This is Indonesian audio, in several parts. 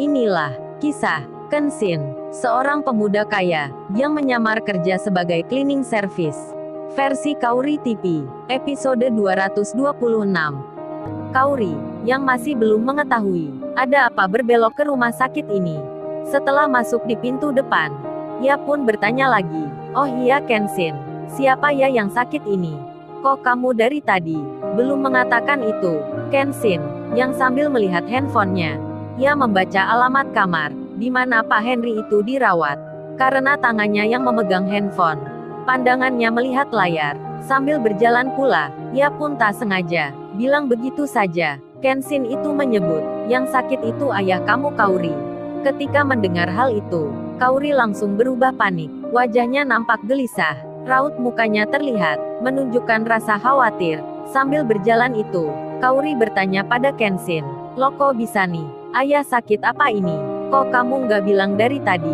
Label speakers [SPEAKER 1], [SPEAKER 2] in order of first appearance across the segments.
[SPEAKER 1] Inilah kisah Kenshin, seorang pemuda kaya yang menyamar kerja sebagai cleaning service. Versi Kaori TV, episode 226. Kaori, yang masih belum mengetahui ada apa berbelok ke rumah sakit ini. Setelah masuk di pintu depan, ia pun bertanya lagi, "Oh iya Kenshin, siapa ya yang sakit ini? Kok kamu dari tadi belum mengatakan itu?" Kenshin, yang sambil melihat handphonenya, ia membaca alamat kamar di mana Pak Henry itu dirawat. Karena tangannya yang memegang handphone, pandangannya melihat layar. Sambil berjalan pula, ia pun tak sengaja bilang begitu saja. Kenshin itu menyebut, "Yang sakit itu ayah kamu Kaori." Ketika mendengar hal itu, Kaori langsung berubah panik. Wajahnya nampak gelisah, raut mukanya terlihat menunjukkan rasa khawatir. Sambil berjalan itu, Kaori bertanya pada Kenshin, "Loh kok bisa nih? Ayah sakit apa ini? Kok kamu nggak bilang dari tadi?"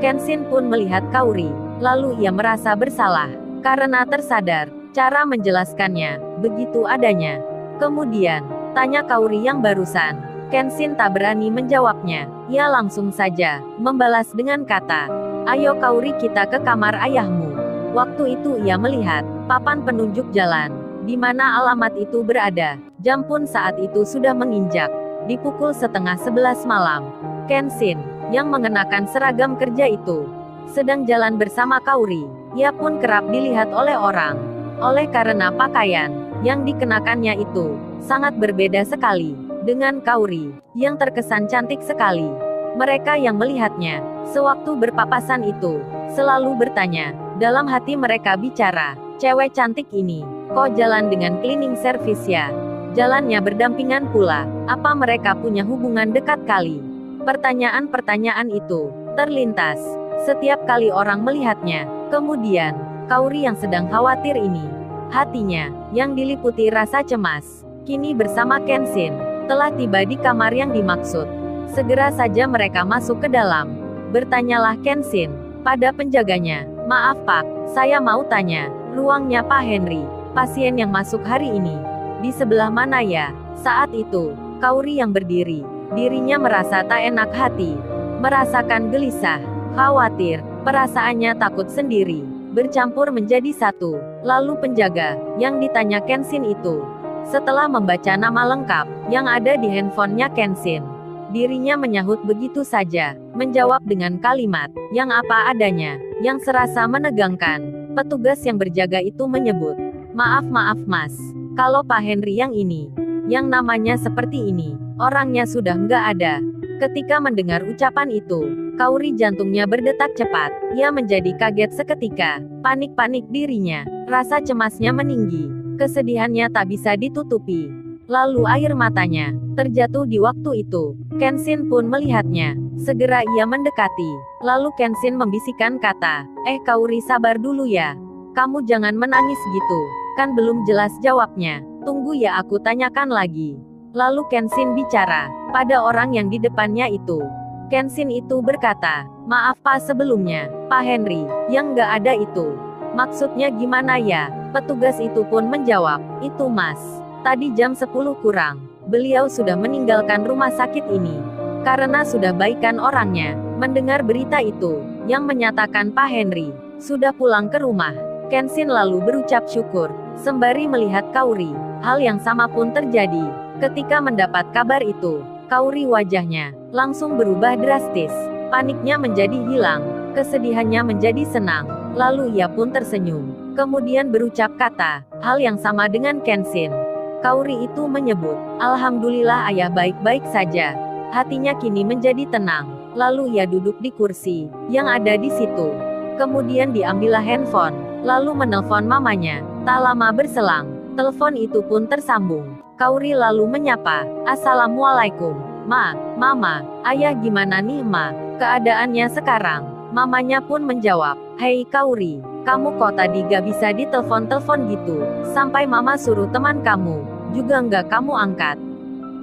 [SPEAKER 1] Kenshin pun melihat Kaori, lalu ia merasa bersalah karena tersadar cara menjelaskannya begitu adanya. Kemudian, tanya Kaori yang barusan. Kenshin tak berani menjawabnya. Ia langsung saja membalas dengan kata, "Ayo Kaori, kita ke kamar ayahmu." Waktu itu ia melihat papan penunjuk jalan di mana alamat itu berada. Jam pun saat itu sudah menginjak di pukul 10:30 malam. Kenshin, yang mengenakan seragam kerja itu, sedang jalan bersama Kaori. Ia pun kerap dilihat oleh orang. Oleh karena pakaian yang dikenakannya itu sangat berbeda sekali dengan Kaori, yang terkesan cantik sekali. Mereka yang melihatnya sewaktu berpapasan itu selalu bertanya, dalam hati mereka bicara, "Cewek cantik ini, kok jalan dengan cleaning service ya? Jalannya berdampingan pula, apa mereka punya hubungan dekat kali?" Pertanyaan-pertanyaan itu terlintas setiap kali orang melihatnya. Kemudian, Kaori yang sedang khawatir ini, hatinya yang diliputi rasa cemas, kini bersama Kenshin telah tiba di kamar yang dimaksud. Segera saja mereka masuk ke dalam. Bertanyalah Kenshin pada penjaganya, "Maaf Pak, saya mau tanya, ruangnya Pak Henry, pasien yang masuk hari ini, di sebelah mana ya?" Saat itu, Kaori yang berdiri, dirinya merasa tak enak hati, merasakan gelisah, khawatir, perasaannya takut sendiri, bercampur menjadi satu. Lalu penjaga yang ditanya Kenshin itu, setelah membaca nama lengkap yang ada di handphonenya Kenshin, dirinya menyahut begitu saja, menjawab dengan kalimat yang apa adanya, yang serasa menegangkan. Petugas yang berjaga itu menyebut, "Maaf Mas, kalau Pak Henry yang ini, yang namanya seperti ini, orangnya sudah nggak ada." Ketika mendengar ucapan itu, Kaori jantungnya berdetak cepat. Ia menjadi kaget seketika, panik-panik dirinya, rasa cemasnya meninggi, kesedihannya tak bisa ditutupi. Lalu air matanya terjatuh di waktu itu. Kenshin pun melihatnya. Segera ia mendekati. Lalu Kenshin membisikkan kata, Kaori, sabar dulu ya. Kamu jangan menangis gitu. Kan belum jelas jawabnya. Tunggu ya, aku tanyakan lagi." Lalu Kenshin bicara pada orang yang di depannya itu. Kenshin itu berkata, "Maaf Pak, sebelumnya, Pak Henry, yang nggak ada itu. Maksudnya gimana ya?" Petugas itu pun menjawab, "Itu Mas, tadi jam 10 kurang, beliau sudah meninggalkan rumah sakit ini. Karena sudah baikan orangnya." Mendengar berita itu, yang menyatakan Pak Henry sudah pulang ke rumah, Kenshin lalu berucap syukur, sembari melihat Kaori. Hal yang sama pun terjadi. Ketika mendapat kabar itu, Kaori wajahnya langsung berubah drastis. Paniknya menjadi hilang, kesedihannya menjadi senang. Lalu ia pun tersenyum. Kemudian berucap kata hal yang sama dengan Kenshin. Kaori itu menyebut, "Alhamdulillah ayah baik-baik saja." Hatinya kini menjadi tenang. Lalu ia duduk di kursi yang ada di situ. Kemudian diambillah handphone, lalu menelpon mamanya. Tak lama berselang, telepon itu pun tersambung. Kaori lalu menyapa, "Assalamualaikum, Ma, Mama, Ayah, gimana nih Ma? Keadaannya sekarang?" Mamanya pun menjawab, "Hei Kaori, kamu kok tadi gak bisa ditelepon-telepon gitu? Sampai Mama suruh teman kamu, juga nggak kamu angkat."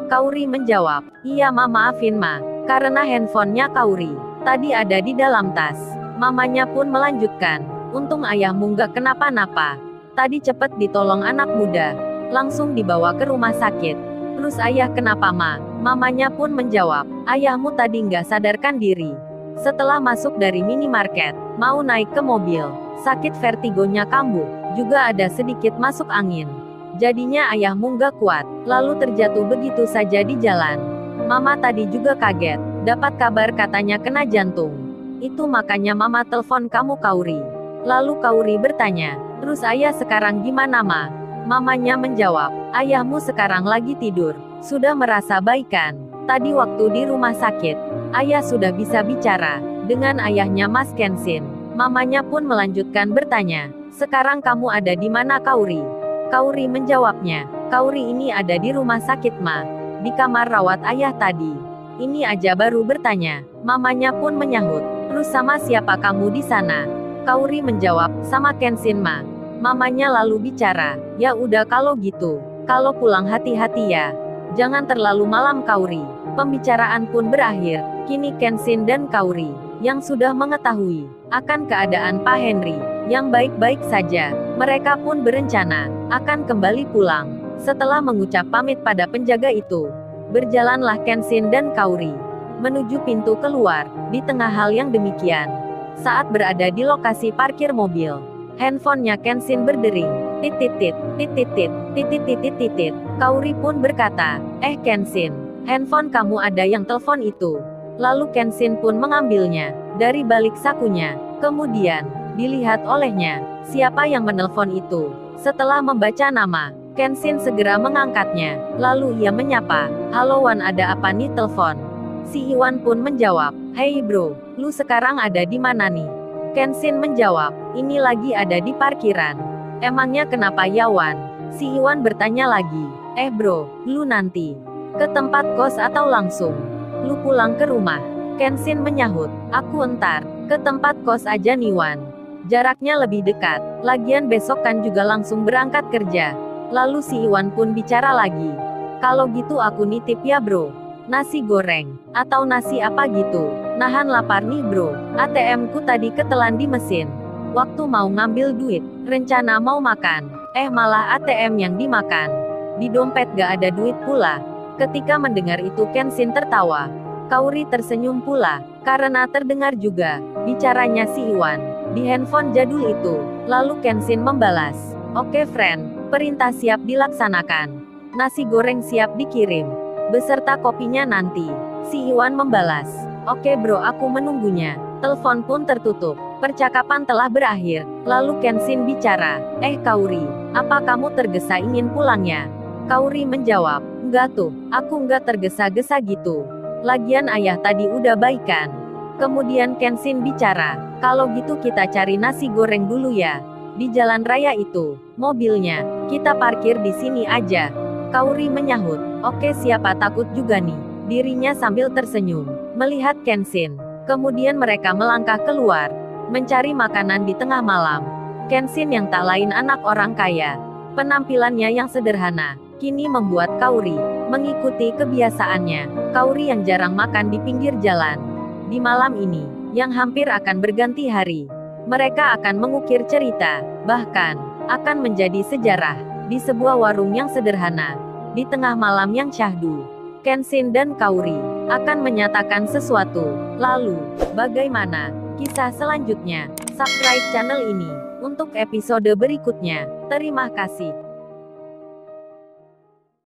[SPEAKER 1] Kaori menjawab, "Iya Ma, maafin Ma, karena handphonenya Kaori tadi ada di dalam tas." Mamanya pun melanjutkan, "Untung ayahmu nggak kenapa-napa. Tadi cepet ditolong anak muda, langsung dibawa ke rumah sakit. Terus ayah kenapa Ma?" Mamanya pun menjawab, ayahmu tadi nggak sadarkan diri. Setelah masuk dari minimarket, mau naik ke mobil, sakit vertigonya kambuh, juga ada sedikit masuk angin. Jadinya ayahmu nggak kuat, lalu terjatuh begitu saja di jalan. Mama tadi juga kaget, dapat kabar katanya kena jantung. Itu makanya mama telepon kamu Kauri. Lalu Kauri bertanya, terus ayah sekarang gimana ma? Mamanya menjawab, ayahmu sekarang lagi tidur, sudah merasa baikan. Tadi waktu di rumah sakit, ayah sudah bisa bicara dengan ayahnya Mas Kenshin. Mamanya pun melanjutkan bertanya, sekarang kamu ada di mana Kauri? Kauri menjawabnya, Kauri ini ada di rumah sakit ma, di kamar rawat ayah tadi. Ini aja baru bertanya. Mamanya pun menyahut, terus sama siapa kamu di sana? Kauri menjawab, sama Kenshin ma. Mamanya lalu bicara, ya udah kalau gitu, kalau pulang hati-hati ya. Jangan terlalu malam Kauri. Pembicaraan pun berakhir. Kini Kenshin dan Kauri, yang sudah mengetahui akan keadaan Pak Henry, yang baik-baik saja, mereka pun berencana akan kembali pulang. Setelah mengucap pamit pada penjaga itu, berjalanlah Kenshin dan Kauri menuju pintu keluar. Di tengah hal yang demikian, saat berada di lokasi parkir mobil, handphonenya Kenshin berdering. Titit-tit, titit-tit, titit-titit-titit. Kauri pun berkata, Kenshin, handphone kamu ada yang telepon itu. Lalu Kenshin pun mengambilnya dari balik sakunya. Kemudian, dilihat olehnya, siapa yang menelpon itu. Setelah membaca nama, Kenshin segera mengangkatnya. Lalu ia menyapa, halo Wan, ada apa nih telepon? Si Iwan pun menjawab, hey bro, lu sekarang ada di mana nih? Kenshin menjawab, ini lagi ada di parkiran. Emangnya kenapa ya Wan? Si Iwan bertanya lagi, bro, lu nanti ke tempat kos atau langsung lu pulang ke rumah? Kenshin menyahut, aku entar ke tempat kos aja nih Wan. Jaraknya lebih dekat, lagian besok kan juga langsung berangkat kerja. Lalu si Iwan pun bicara lagi, kalau gitu aku nitip ya bro, nasi goreng, atau nasi apa gitu. Nahan lapar nih bro, ATM-ku tadi ketelan di mesin. Waktu mau ngambil duit, rencana mau makan, malah ATM yang dimakan. Di dompet gak ada duit pula. Ketika mendengar itu Kenshin tertawa. Kauri tersenyum pula, karena terdengar juga bicaranya si Iwan di handphone jadul itu. Lalu Kenshin membalas, oke friend, perintah siap dilaksanakan. Nasi goreng siap dikirim, beserta kopinya nanti. Si Iwan membalas, oke bro, aku menunggunya. Telepon pun tertutup. Percakapan telah berakhir. Lalu Kenshin bicara, Kauri, apa kamu tergesa ingin pulangnya? Kauri menjawab, enggak tuh, aku enggak tergesa-gesa gitu. Lagian ayah tadi udah baikan. Kemudian Kenshin bicara, kalau gitu kita cari nasi goreng dulu ya. Di jalan raya itu, mobilnya, kita parkir di sini aja. Kauri menyahut, oke siapa takut juga nih. Dirinya sambil tersenyum, melihat Kenshin. Kemudian mereka melangkah keluar, mencari makanan di tengah malam. Kenshin yang tak lain anak orang kaya. Penampilannya yang sederhana, kini membuat Kauri mengikuti kebiasaannya. Kauri yang jarang makan di pinggir jalan. Di malam ini, yang hampir akan berganti hari, mereka akan mengukir cerita, bahkan akan menjadi sejarah, di sebuah warung yang sederhana, di tengah malam yang syahdu. Kenshin dan Kauri akan menyatakan sesuatu. Lalu, bagaimana kisah selanjutnya? Subscribe channel ini untuk episode berikutnya. Terima kasih.